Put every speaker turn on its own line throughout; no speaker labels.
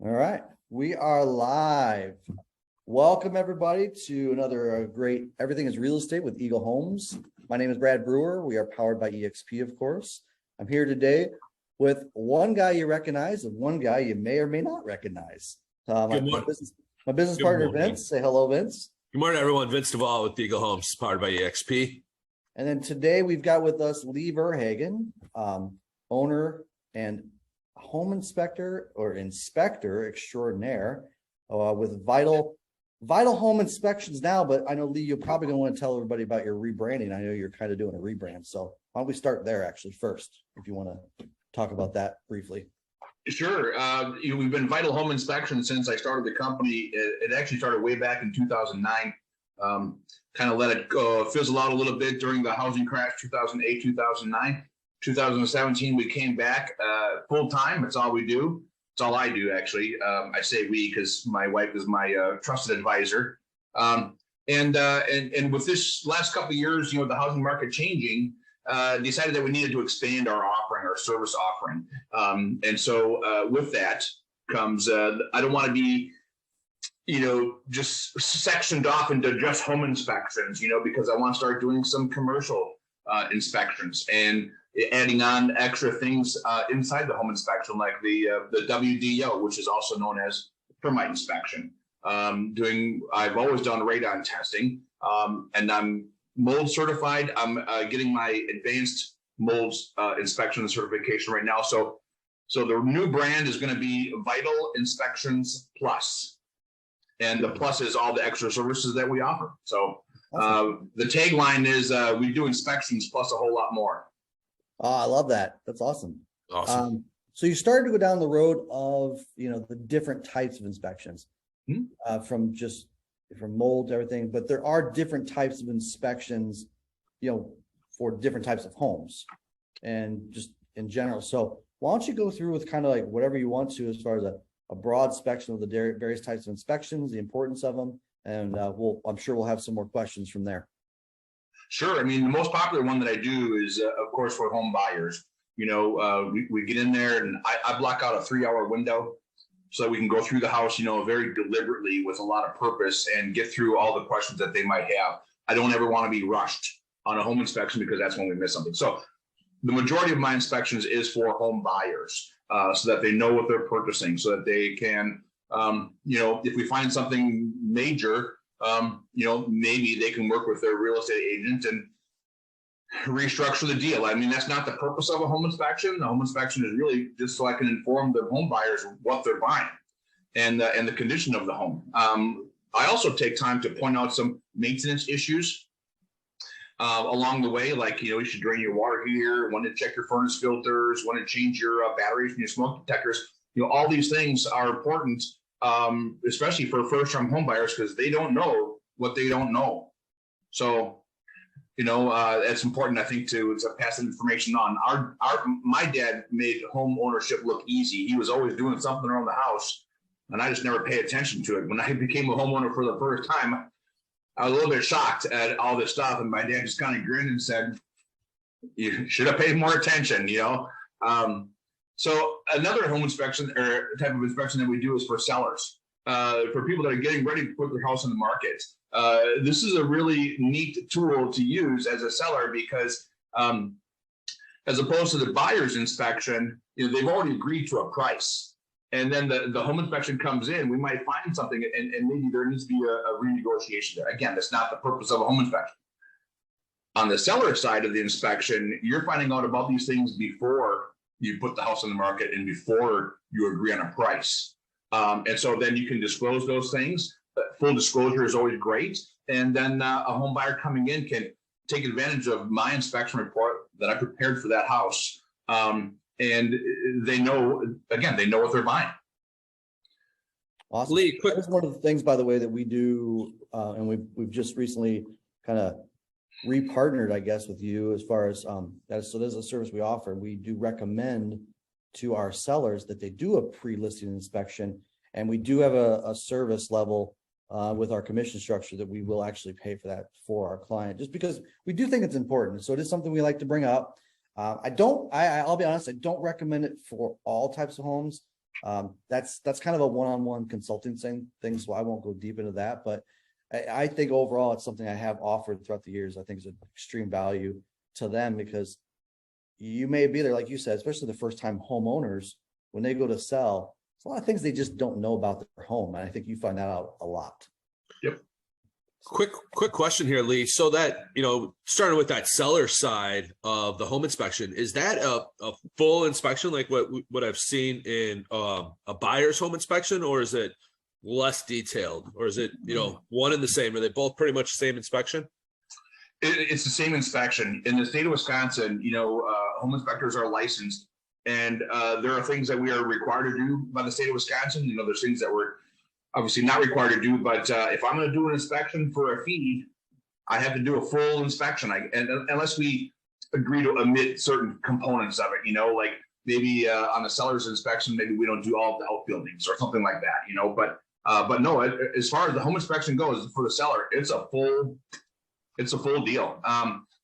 All right, we are live. Welcome everybody to another great Everything is Real Estate with Eagle Homes. My name is Brad Brewer. We are powered by EXP, of course. I'm here today with one guy you recognize and one guy you may or may not recognize. My business partner, morning. Vince. Say hello, Vince.
Good morning, everyone. Vince Devall with Eagle Homes, powered by EXP.
And then today we've got with us Lee Verhagen, owner and home inspector or inspector extraordinaire with Vital Home Inspections now. But I know, Lee, you're probably going to want to tell everybody about your rebranding. I know you're kind of doing a rebrand. So why don't we start there actually first, if you want to talk about that briefly.
Sure. We've been Vital Home Inspection since I started the company. It actually started way back in 2009. Kind of let it go, fizzle out a little bit during the housing crash, 2008, 2009. 2017, we came back full time. It's all we do. It's all I do, actually. I say we because my wife is my trusted advisor. And with this last couple of years, the housing market changing, decided that we needed to expand our offering, our service offering. And so with that comes, I don't want to be, just sectioned off into just home inspections, because I want to start doing some commercial inspections and adding on extra things inside the home inspection, like the WDO, which is also known as termite inspection. I've always done radon testing, and I'm mold certified. I'm getting my advanced mold inspection certification right now. So the new brand is going to be Vital Inspections Plus, and the plus is all the extra services that we offer. So the tagline is we do inspections plus a whole lot more.
Oh, I love that. That's awesome.
Awesome.
So you started to go down the road of, the different types of inspections, from mold to everything, but there are different types of inspections, for different types of homes and just in general. So why don't you go through with kind of like whatever you want to, as far as a broad spectrum of the various types of inspections, the importance of them, and I'm sure we'll have some more questions from there.
Sure. I mean, the most popular one that I do is, of course, for home buyers. We get in there and I block out a 3-hour window so that we can go through the house, very deliberately with a lot of purpose and get through all the questions that they might have. I don't ever want to be rushed on a home inspection because that's when we miss something. So the majority of my inspections is for home buyers, so that they know what they're purchasing, so that they can, if we find something major, maybe they can work with their real estate agent and restructure the deal. I mean, that's not the purpose of a home inspection. The home inspection is really just so I can inform the home buyers what they're buying and the condition of the home. I also take time to point out some maintenance issues along the way, like, you should drain your water heater, when to check your furnace filters, when to change your batteries and your smoke detectors. All these things are important, especially for first-time home buyers, because they don't know what they don't know. So, it's important, I think, to pass that information on. My dad made home ownership look easy. He was always doing something around the house, and I just never paid attention to it. When I became a homeowner for the first time, I was a little bit shocked at all this stuff, and my dad just kind of grinned and said, "You should have paid more attention," So another home inspection or type of inspection that we do is for sellers, for people that are getting ready to put their house on the market. This is a really neat tool to use as a seller because, as opposed to the buyer's inspection, they've already agreed to a price. And then the home inspection comes in, we might find something and maybe there needs to be a renegotiation there. Again, that's not the purpose of a home inspection. On the seller side of the inspection, you're finding out about these things before you put the house on the market and before you agree on a price. And so then you can disclose those things. Full disclosure is always great. And then a home buyer coming in can take advantage of my inspection report that I prepared for that house. And they know what they're buying.
Awesome. Lee, that's one of the things, by the way, that we do, and we've just recently kind of repartnered, I guess, with you as far as that. So there's a service we offer. We do recommend to our sellers that they do a pre-listing inspection, and we do have a service level with our commission structure that we will actually pay for that for our client, just because we do think it's important. So it is something we like to bring up. I'll be honest, I don't recommend it for all types of homes. That's kind of a one-on-one consulting thing. So I won't go deep into that, but I think overall it's something I have offered throughout the years. I think is an extreme value to them because you may be there, like you said, especially the first time homeowners, when they go to sell, there's a lot of things they just don't know about their home. And I think you find that out a lot.
Yep.
Quick question here, Lee. So that, starting with that seller side of the home inspection, is that a full inspection like what I've seen in a buyer's home inspection, or is it less detailed, or is it, one and the same? Are they both pretty much the same inspection?
It's the same inspection. In the state of Wisconsin, home inspectors are licensed, and there are things that we are required to do by the state of Wisconsin. There's things that we're obviously not required to do, but if I'm going to do an inspection for a fee, I have to do a full inspection. And unless we agree to omit certain components of it, like maybe on a seller's inspection, maybe we don't do all of the outbuildings or something like that, but no, as far as the home inspection goes for the seller, it's a full deal.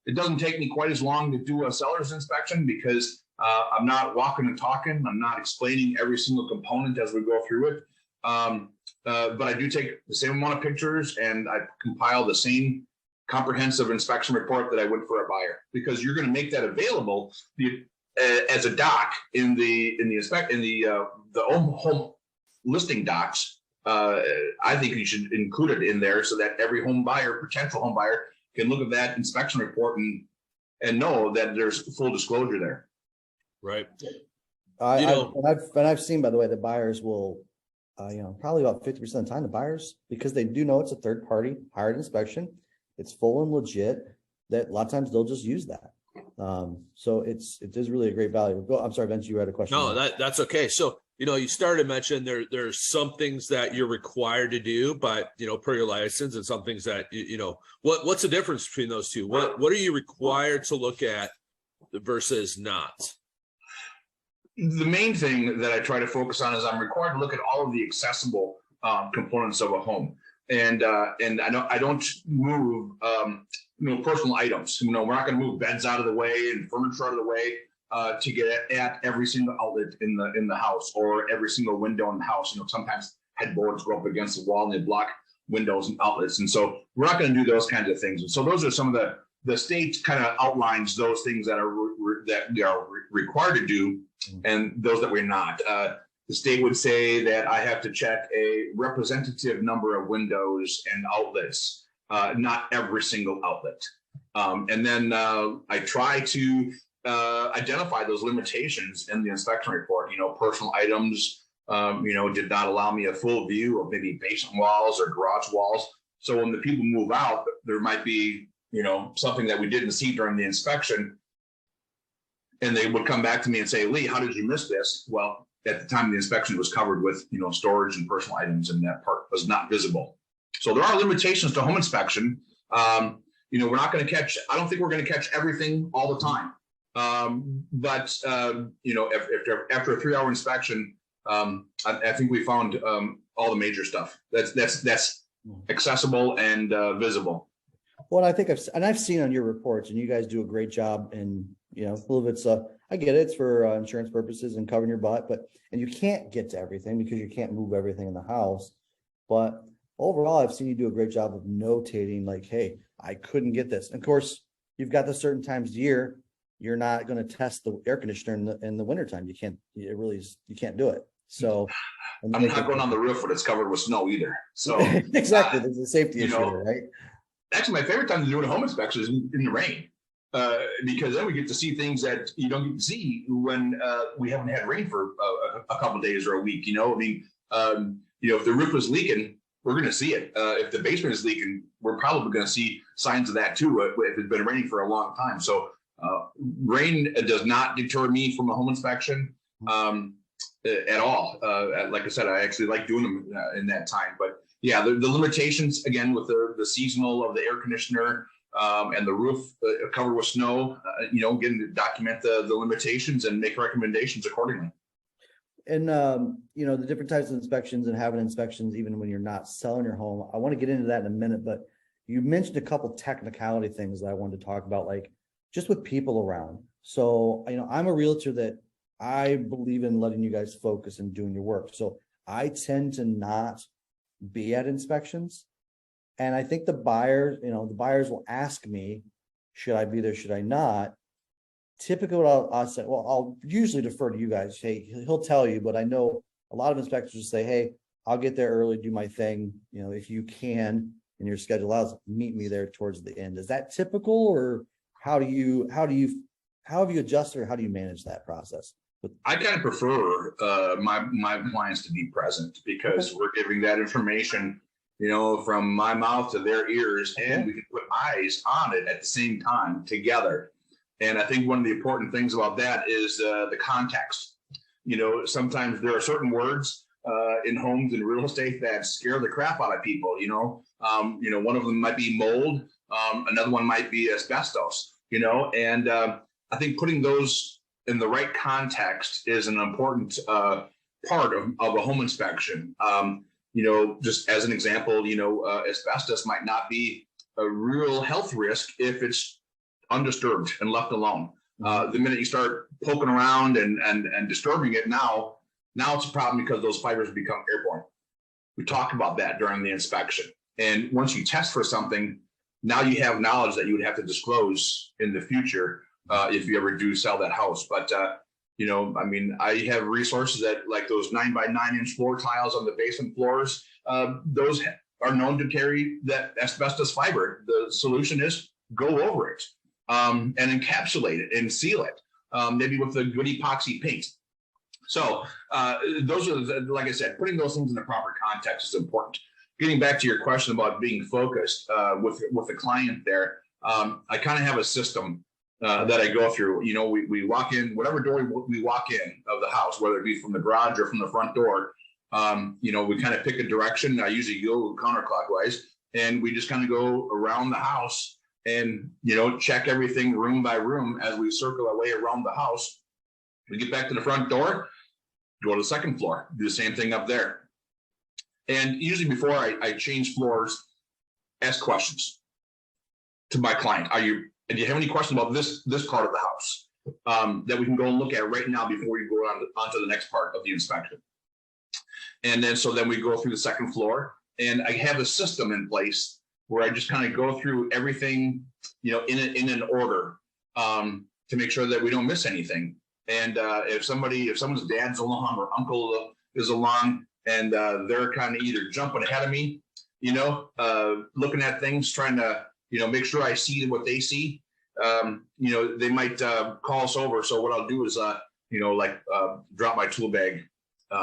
It doesn't take me quite as long to do a seller's inspection because I'm not walking and talking. I'm not explaining every single component as we go through it. But I do take the same amount of pictures and I compile the same comprehensive inspection report that I would for a buyer, because you're going to make that available as a doc in the home listing docs. I think you should include it in there so that every potential home buyer can look at that inspection report and know that there's full disclosure there.
Right.
I've seen, by the way, the buyers will, probably about 50% of the time, the buyers, because they do know it's a third party hired inspection, it's full and legit, that a lot of times they'll just use that. So it is really a great value. I'm sorry, Vince, you had a question.
No, that's okay. So, you started to mention there's some things that you're required to do, but, per your license, and some things that, what's the difference between those two? What are you required to look at versus not?
The main thing that I try to focus on is I'm required to look at all of the accessible components of a home, and I don't move personal items. We're not going to move beds out of the way and furniture out of the way to get at every single outlet in the house or every single window in the house. Sometimes headboards go up against the wall and they block windows and outlets, and so we're not going to do those kinds of things. And so those are some of the state kind of outlines those things that we are required to do, and those that we're not. The state would say that I have to check a representative number of windows and outlets, not every single outlet. And then I try to identify those limitations in the inspection report. Personal items, did not allow me a full view of maybe basement walls or garage walls. So when the people move out, there might be something that we didn't see during the inspection, and they would come back to me and say, Lee, how did you miss this? Well, at the time the inspection was covered with storage and personal items, and that part was not visible. So there are limitations to home inspection. We're not going to catch, I don't think we're going to catch everything all the time. But after a 3-hour inspection, I think we found all the major stuff that's accessible and visible.
Well, I think I've seen on your reports, and you guys do a great job. And a little bit, I get it, it's for insurance purposes and covering your butt, and you can't get to everything because you can't move everything in the house. But overall, I've seen you do a great job of notating, like, hey, I couldn't get this. And of course, you've got the certain times of year you're not going to test the air conditioner in the wintertime. You can't do it. So
I'm not going on the roof when it's covered with snow either. So
exactly, there's a safety issue there, right?
Actually, my favorite time to do a home inspection is in the rain, because then we get to see things that you don't get to see when we haven't had rain for a couple of days or a week. If the roof is leaking, we're going to see it. If the basement is leaking, we're probably going to see signs of that too if it's been raining for a long time. So rain does not deter me from a home inspection at all. Like I said, I actually like doing them in that time. But yeah, the limitations, again, with the seasonal of the air conditioner and the roof covered with snow, getting to document the limitations and make recommendations accordingly.
And, the different types of inspections and having inspections, even when you're not selling your home, I want to get into that in a minute, but you mentioned a couple technicality things that I wanted to talk about, like just with people around. So, I'm a realtor that I believe in letting you guys focus and doing your work. So I tend to not be at inspections. And I think the buyers will ask me, should I be there? Should I not? Typically, what I'll say, well, I'll usually defer to you guys. Hey, he'll tell you, but I know a lot of inspectors will say, hey, I'll get there early, do my thing. If you can and your schedule allows, meet me there towards the end. Is that typical, or how have you adjusted, or how do you manage that process?
I kind of prefer my clients to be present, because we're giving that information, from my mouth to their ears, and we can put eyes on it at the same time together. And I think one of the important things about that is the context. Sometimes there are certain words in homes and real estate that scare the crap out of people. One of them might be mold, another one might be asbestos. And I think putting those in the right context is an important part of a home inspection. Just as an example, asbestos might not be a real health risk if it's undisturbed and left alone. The minute you start poking around and disturbing it, now it's a problem, because those fibers become airborne. We talked about that during the inspection. And once you test for something, now you have knowledge that you would have to disclose in the future if you ever do sell that house. But I have resources that, like those 9x9 floor tiles on the basement floors, those are known to carry that asbestos fiber. The solution is go over it and encapsulate it and seal it, maybe with a good epoxy paint. So those are, like I said, putting those things in the proper context is important. Getting back to your question about being focused with the client there, I kind of have a system that I go through. We walk in, whatever door we walk in of the house, whether it be from the garage or from the front door, we kind of pick a direction. I usually go counterclockwise, and we just kind of go around the house and, check everything room by room as we circle our way around the house. We get back to the front door, go to the second floor, do the same thing up there. And usually before I change floors, ask questions to my client. Do you have any questions about this part of the house that we can go and look at right now before we go on to the next part of the inspection? And then we go through the second floor, and I have a system in place where I just kind of go through everything, in an order to make sure that we don't miss anything. And if someone's dad's along or uncle is along, and they're kind of either jumping ahead of me, looking at things, trying to, make sure I see what they see, they might call us over. So what I'll do is, drop my tool bag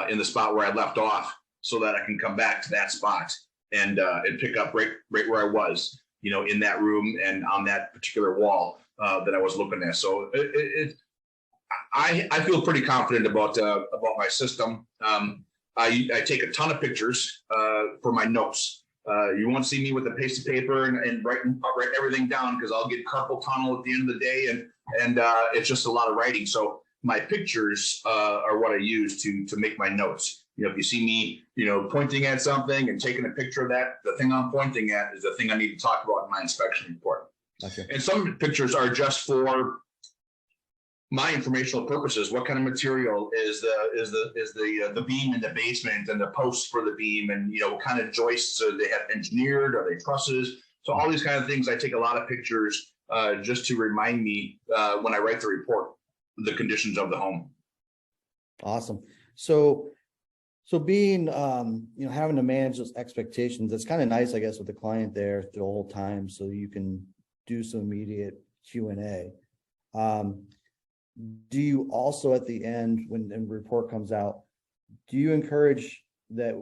in the spot where I left off, so that I can come back to that spot and pick up right where I was, in that room and on that particular wall that I was looking at. So I feel pretty confident about my system. I take a ton of pictures for my notes. You won't see me with a piece of paper and write everything down, because I'll get carpal tunnel at the end of the day, and it's just a lot of writing. So my pictures are what I use to make my notes. If you see me, pointing at something and taking a picture of that, the thing I'm pointing at is the thing I need to talk about in my inspection report. Okay. And some pictures are just for my informational purposes. What kind of material is the beam in the basement, and the posts for the beam, and what kind of joists they have engineered, are they trusses? So all these kind of things, I take a lot of pictures just to remind me when I write the report, the conditions of the home.
Awesome. So being having to manage those expectations, it's kind of nice, I guess, with the client there the whole time, so you can do some immediate Q&A. Do you also, at the end, when the report comes out, do you encourage that,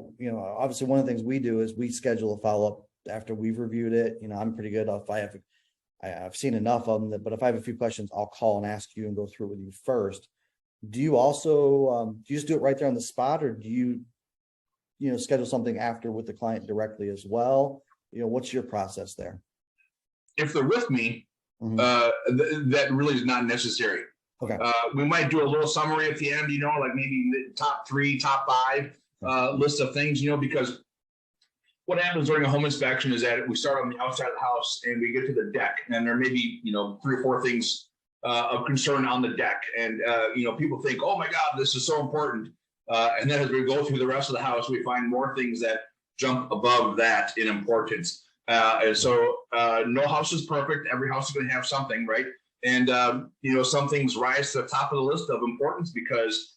obviously one of the things we do is we schedule a follow-up after we've reviewed it. I'm pretty good. I've seen enough of them, but if I have a few questions, I'll call and ask you and go through it with you first. Do you also, do you just do it right there on the spot, or do you, schedule something after with the client directly as well? What's your process there? If they're with me, that really is not necessary. Okay. We might do a little summary at the end, like maybe the top 3, top 5 list of things, because what happens during a home inspection is that we start on the outside of the house and we get to the deck, and there may be, 3 or 4 things
of concern on the deck. And, people think, oh my God, this is so important. And then as we go through the rest of the house, we find more things that jump above that in importance. And so no house is perfect. Every house is going to have something, right? And, some things rise to the top of the list of importance because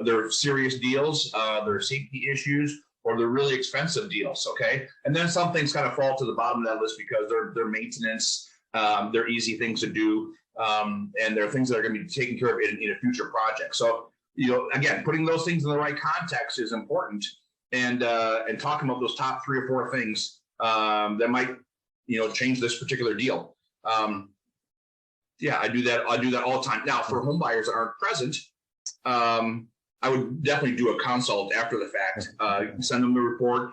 they're serious deals, they're safety issues, or they're really expensive deals, okay? And then some things kind of fall to the bottom of that list because they're maintenance, they're easy things to do, and they're things that are going to be taken care of in a future project. So, again, putting those things in the right context is important, and talking about those top 3 or 4 things that might, change this particular deal. I do that all the time. Now, for home buyers that aren't present, I would definitely do a consult after the fact. Send them the report.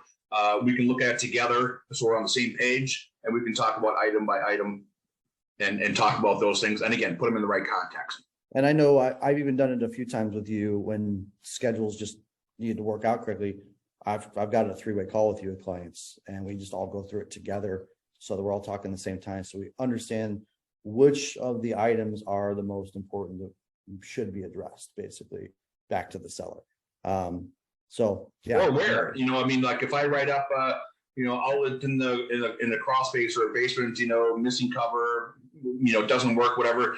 We can look at it together so we're on the same page, and we can talk about item by item and talk about those things. And again, put them in the right context.
And I know I've even done it a few times with you when schedules just need to work out correctly. I've got a 3-way call with you with clients, and we just all go through it together so that we're all talking at the same time. So we understand which of the items are the most important that should be addressed, basically back to the seller. So yeah.
Or where, like if I write up, outlet in the crawl space or basement, missing cover, doesn't work, whatever,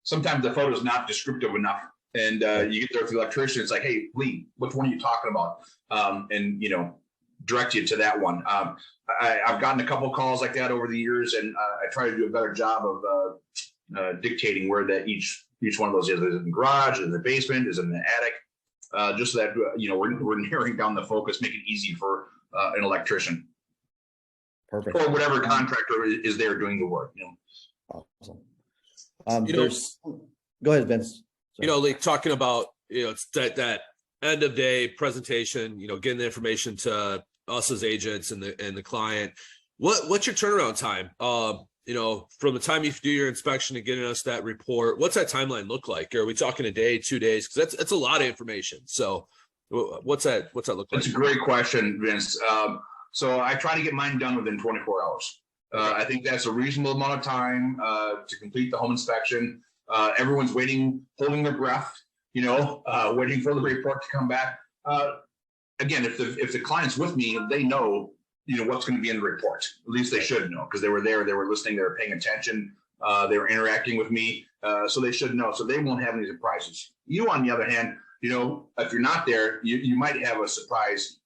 sometimes the photo is not descriptive enough. And you get there with the electrician, it's like, hey, Lee, which one are you talking about? And, direct you to that one. I've gotten a couple calls like that over the years, and I try to do a better job of dictating where that each one of those is. Is it in the garage, is it in the basement, is it in the attic? Just so that, we're narrowing down the focus, make it easy for an electrician.
Perfect.
Or whatever contractor is there doing the work.
Awesome. Go ahead, Vince. Sorry.
Lee, talking about, it's that end of day presentation, getting the information to us as agents and the client. What's your turnaround time? From the time you do your inspection to getting us that report, what's that timeline look like? Are we talking a day, 2 days? Because that's a lot of information. So what's that look like?
That's a great question, Vince. So I try to get mine done within 24 hours. I think that's a reasonable amount of time to complete the home inspection. Everyone's waiting, holding their breath, waiting for the report to come back. Again, if the client's with me, they know, what's going to be in the report. At least they should know, because they were there, they were listening, they were paying attention, they were interacting with me, so they should know. So they won't have any surprises. You, on the other hand, if you're not there, you might have a surprise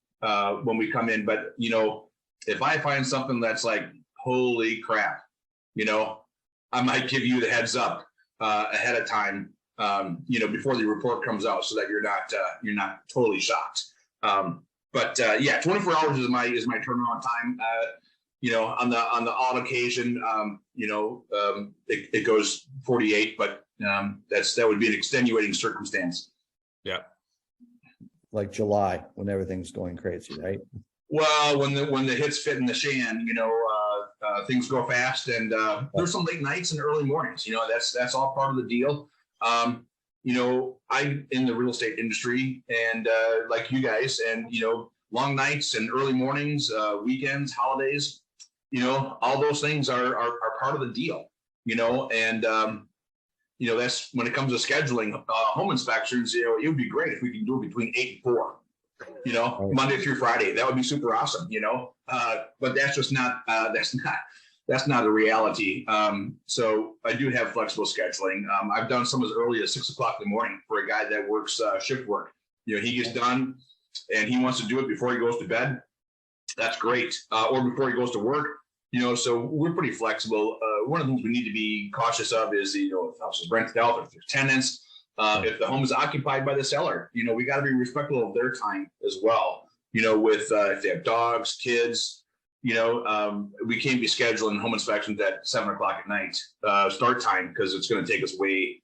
when we come in. But if I find something that's like, holy crap, I might give you the heads up ahead of time, before the report comes out, so that you're not totally shocked. But 24 hours is my turnaround time. On the odd occasion, it goes 48, but that would be an extenuating circumstance.
Yeah.
Like July, when everything's going crazy, right?
Well, when the hits fit in the shan, things go fast, and there's some late nights and early mornings. That's all part of the deal. I'm in the real estate industry, and like you guys, and long nights and early mornings, weekends, holidays, all those things are part of the deal. And that's when it comes to scheduling home inspections. It would be great if we could do it between 8 and 4. Monday through Friday. That would be super awesome. But that's just not that's not a reality. So I do have flexible scheduling. I've done some as early as 6 o'clock in the morning for a guy that works shift work. He gets done and he wants to do it before he goes to bed. That's great. Or before he goes to work. So we're pretty flexible. One of the things we need to be cautious of is, if the house is rented out, if there's tenants, if the home is occupied by the seller, we got to be respectful of their time as well. With if they have dogs, kids, we can't be scheduling home inspections at 7 o'clock at night start time, because it's going to take us way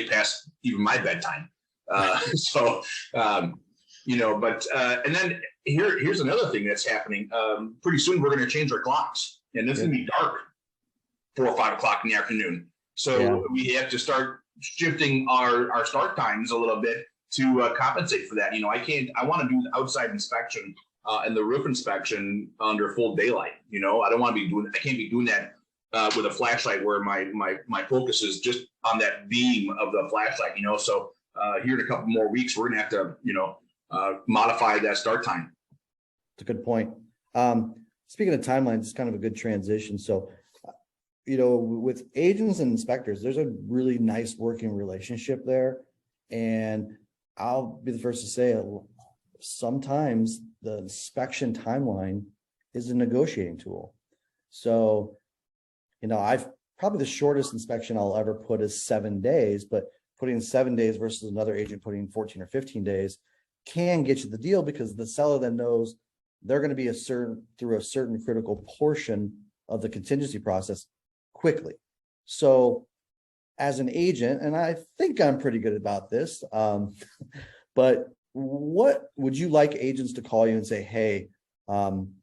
past even my bedtime. But and then here's another thing that's happening. Pretty soon we're going to change our clocks, and it's going to be dark 4 or 5 o'clock in the afternoon. So we have to start shifting our start times a little bit to compensate for that. I want to do the outside inspection and the roof inspection under full daylight. I can't be doing that with a flashlight where my focus is just on that beam of the flashlight, so here in a couple more weeks, we're going to have to, modify that start time.
That's a good point. Speaking of timelines, it's kind of a good transition. So, with agents and inspectors, there's a really nice working relationship there. And I'll be the first to say it. Sometimes the inspection timeline is a negotiating tool. So, I've probably the shortest inspection I'll ever put is 7 days, but putting 7 days versus another agent putting 14 or 15 days can get you the deal, because the seller then knows they're going to be through a certain critical portion of the contingency process quickly. So as an agent, and I think I'm pretty good about this, but what would you like agents to call you and say, hey,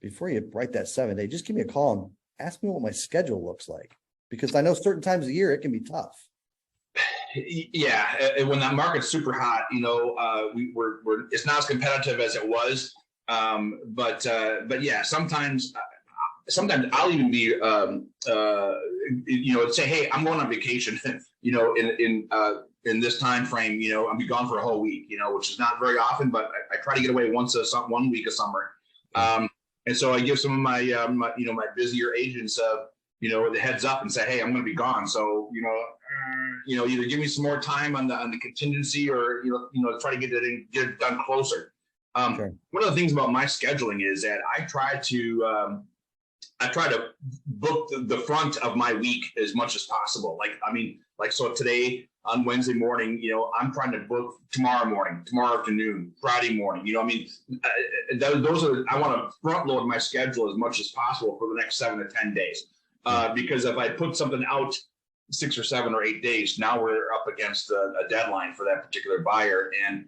before you write that 7 day, just give me a call and ask me what my schedule looks like, because I know certain times of the year it can be tough.
Yeah, when that market's super hot, we're it's not as competitive as it was, but yeah, sometimes I'll even be say, hey, I'm going on vacation, in this time frame, I'll be gone for a whole week, which is not very often, but I try to get away 1 week of summer. And so I give some of my my busier agents the heads up and say, hey, I'm going to be gone. So, either give me some more time on the contingency, or, try to get it done closer.
Sure.
One of the things about my scheduling is that I try to book the front of my week as much as possible. So today on Wednesday morning, I'm trying to book tomorrow morning, tomorrow afternoon, Friday morning. Those are, I want to front load my schedule as much as possible for the next 7 to 10 days. Because if I put something out 6 or 7 or 8 days, now we're up against a deadline for that particular buyer. And,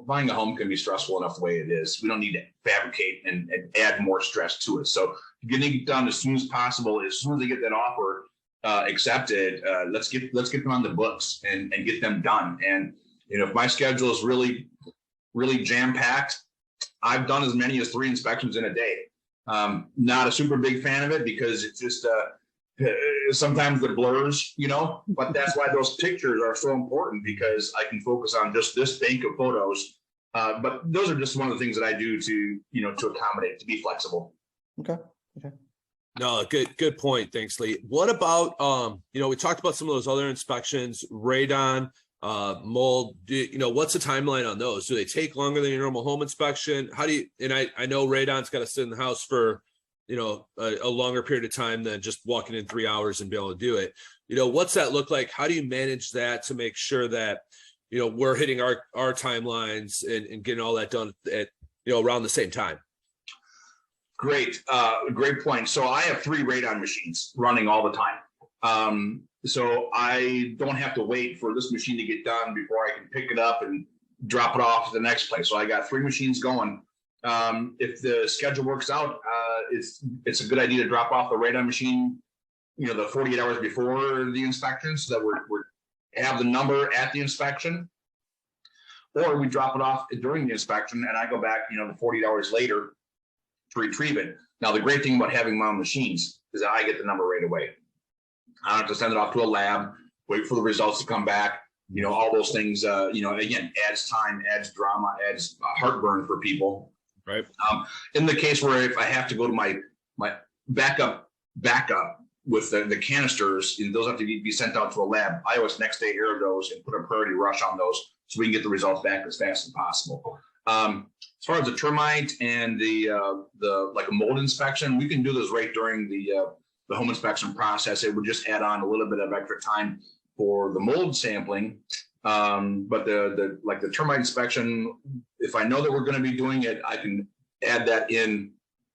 buying a home can be stressful enough the way it is. We don't need to fabricate and add more stress to it. So getting it done as soon as possible, as soon as they get that offer accepted, let's get them on the books and get them done. And, if my schedule is really, really jam packed, I've done as many as 3 inspections in a day. Not a super big fan of it, because it's just sometimes the blurs, but that's why those pictures are so important, because I can focus on just this bank of photos. But those are just one of the things that I do to accommodate, to be flexible.
Okay.
No, good point. Thanks, Lee. What about, we talked about some of those other inspections, radon, mold, what's the timeline on those? Do they take longer than your normal home inspection? How do you, and I know radon's got to sit in the house for, a longer period of time than just walking in 3 hours and be able to do it. What's that look like? How do you manage that to make sure that, we're hitting our timelines and getting all that done at, around the same time?
Great point. So I have 3 radon machines running all the time. So I don't have to wait for this machine to get done before I can pick it up and drop it off to the next place. So I got 3 machines going. If the schedule works out, it's a good idea to drop off the radon machine, the 48 hours before the inspection, so that we have the number at the inspection, or we drop it off during the inspection and I go back, the 48 hours later to retrieve it. Now, the great thing about having my own machines is that I get the number right away. I don't have to send it off to a lab, wait for the results to come back. All those things, again, adds time, adds drama, adds heartburn for people.
Right.
In the case where if I have to go to my backup with the canisters, those have to be sent out to a lab. I always next day air those and put a priority rush on those so we can get the results back as fast as possible. As far as the termite and the like a mold inspection, we can do those right during the home inspection process. It would just add on a little bit of extra time for the mold sampling. But the termite inspection, if I know that we're going to be doing it, I can add that in,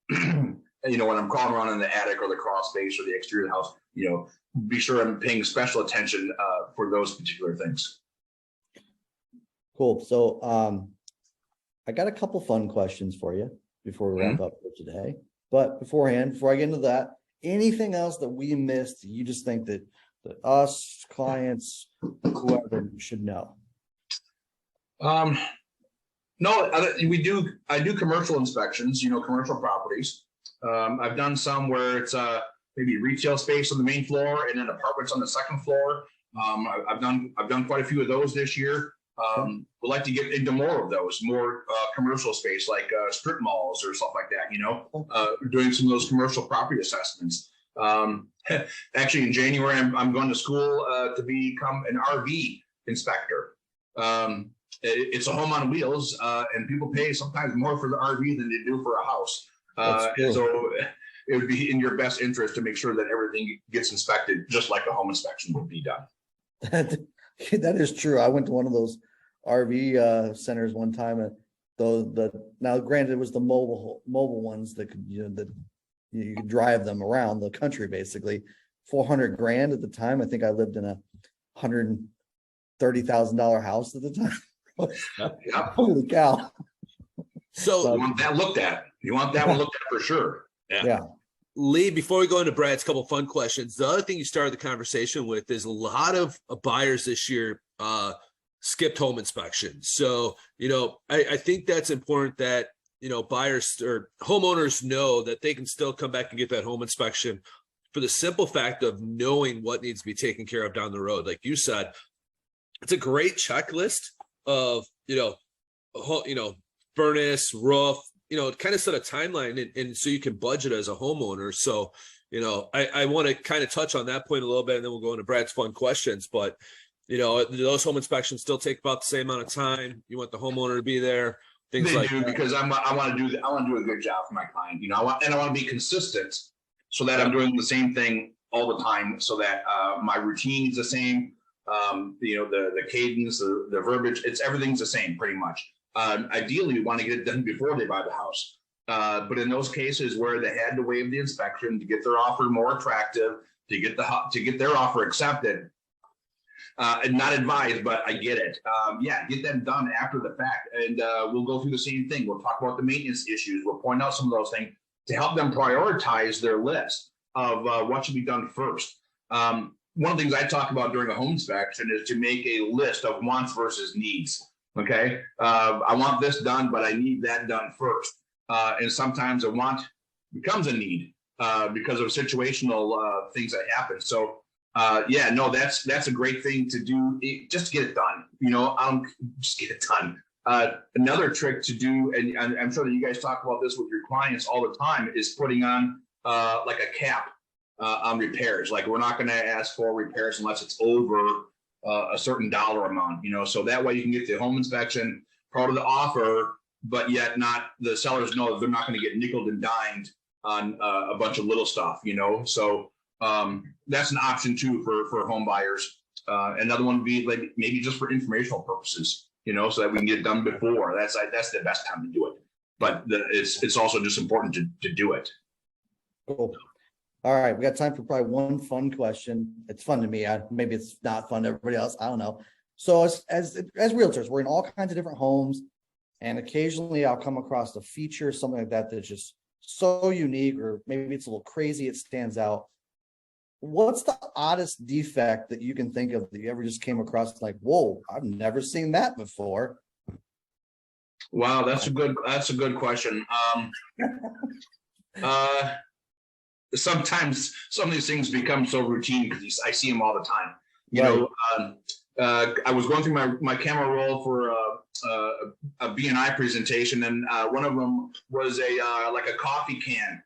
when I'm crawling around in the attic or the crawl space or the exterior of the house, be sure I'm paying special attention for those particular things.
Cool. So I got a couple fun questions for you before we wrap up for today. But before I get into that, anything else that we missed, you just think that us, clients, whoever should know?
No, I do commercial inspections, commercial properties. I've done some where it's maybe retail space on the main floor and then apartments on the second floor. I've done quite a few of those this year. We'd like to get into more of those, more commercial space like strip malls or stuff like that, doing some of those commercial property assessments. Actually, in January, I'm going to school to become an RV inspector. It's a home on wheels, and people pay sometimes more for the RV than they do for a house. So it would be in your best interest to make sure that everything gets inspected just like a home inspection would be done.
That is true. I went to one of those RV centers one time, and now granted it was the mobile ones that could, you could drive them around the country, basically. $400,000 at the time. I think I lived in a $130,000 house at the time.
Yep.
Holy cow.
So
you want that looked at. You want that one looked at for sure.
Yeah.
Lee, before we go into Brad's couple fun questions, the other thing you started the conversation with is a lot of buyers this year skipped home inspections. So, I think that's important that, buyers or homeowners know that they can still come back and get that home inspection for the simple fact of knowing what needs to be taken care of down the road. Like you said, it's a great checklist of, furnace, roof, kind of set a timeline and so you can budget as a homeowner. So, I want to kind of touch on that point a little bit, and then we'll go into Brad's fun questions. But, those home inspections still take about the same amount of time. You want the homeowner to be there, things like that.
Because I want to do a good job for my client. I want to be consistent so that I'm doing the same thing all the time, so that my routine is the same. The cadence, the verbiage, everything's the same pretty much. Ideally, we want to get it done before they buy the house. But in those cases where they had to waive the inspection to get their offer more attractive, to get their offer accepted, and not advised, but I get it. Get them done after the fact, and we'll go through the same thing. We'll talk about the maintenance issues. We'll point out some of those things to help them prioritize their list of what should be done first. One of the things I talk about during a home inspection is to make a list of wants versus needs. Okay. I want this done, but I need that done first. And sometimes a want becomes a need because of situational things that happen. So, that's a great thing to do. Just to get it done. Just get it done. Another trick to do, and I'm sure that you guys talk about this with your clients all the time, is putting on like a cap on repairs. Like, we're not going to ask for repairs unless it's over a certain dollar amount, so that way you can get the home inspection part of the offer, but yet not the sellers know that they're not going to get nickeled and dimed on a bunch of little stuff, so that's an option too for home buyers. Another one would be like maybe just for informational purposes, so that we can get it done before. That's the best time to do it, but it's also just important to do it.
Cool. All right, we got time for probably one fun question. It's fun to me. Maybe it's not fun to everybody else. I don't know. So as realtors, we're in all kinds of different homes, and occasionally I'll come across a feature, something like that, that's just so unique, or maybe it's a little crazy. It stands out. What's the oddest defect that you can think of that you ever just came across? Like, whoa, I've never seen that before.
Wow, that's a good question. Sometimes some of these things become so routine because I see them all the time. I was going through my camera roll for a B&I presentation, and one of them was like a coffee can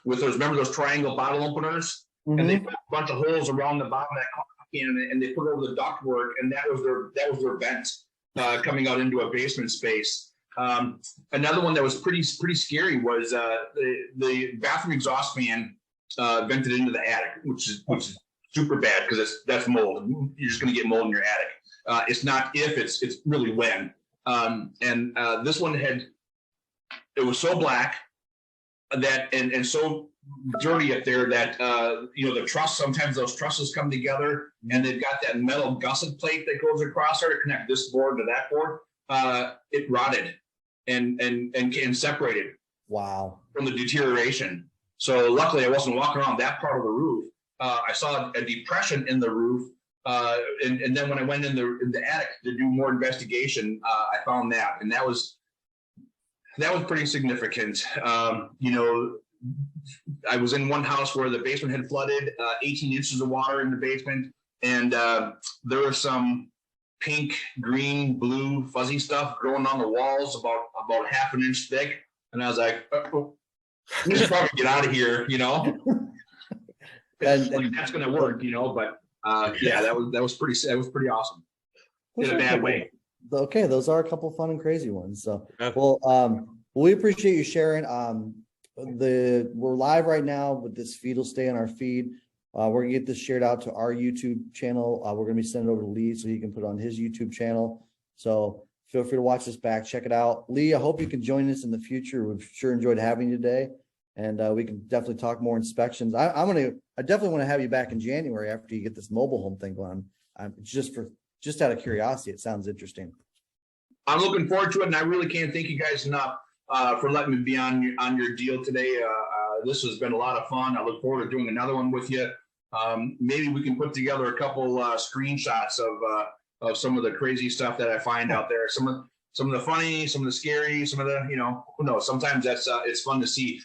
with those triangle bottle openers, and they put a bunch of holes around the bottom of that coffee can, and they put it over the ductwork, and that was their vent coming out into a basement space. Another one that was pretty scary was the bathroom exhaust fan vented into the attic, which is super bad because that's mold. You're just going to get mold in your attic. It's not if, it's really when. And this one it was so black that and so dirty up there that the truss, sometimes those trusses come together and they've got that metal gusset plate that goes across there to connect this board to that board. It rotted and separated.
Wow. From
the deterioration. So luckily I wasn't walking around that part of the roof. I saw a depression in the roof. And then when I went in the attic to do more investigation, I found that, and that was pretty significant. I was in one house where the basement had flooded, 18 inches of water in the basement. And there was some pink, green, blue, fuzzy stuff growing on the walls about half an inch thick. And I was like, oh, we should probably get out of here, you know? and that's going to work, you know, but yeah, that was pretty awesome in a bad way.
Okay, those are a couple fun and crazy ones. So, well, we appreciate you sharing. We're live right now, but this feed will stay on our feed. We're gonna get this shared out to our YouTube channel. We're gonna be sending it over to Lee so he can put it on his YouTube channel. So feel free to watch this back, check it out. Lee, I hope you can join us in the future. We've sure enjoyed having you today, and we can definitely talk more inspections. I definitely want to have you back in January after you get this mobile home thing going. Just out of curiosity, it sounds interesting.
I'm looking forward to it, and I really can't thank you guys enough for letting me be on your deal today. This has been a lot of fun. I look forward to doing another one with you. Maybe we can put together a couple screenshots of some of the crazy stuff that I find out there. Some of the funny, some of the scary, some of the, you know, who knows? Sometimes it's fun to see.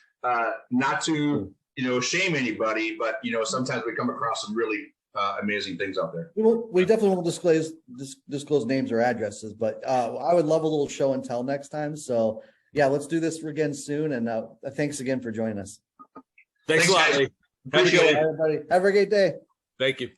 Not to, you know, shame anybody, but you know, sometimes we come across some really amazing things out there.
We definitely won't disclose names or addresses, but I would love a little show and tell next time. So yeah, let's do this again soon. And thanks again for joining us.
Thanks a lot, Lee.
Appreciate it.
Everybody, have a great day.
Thank you.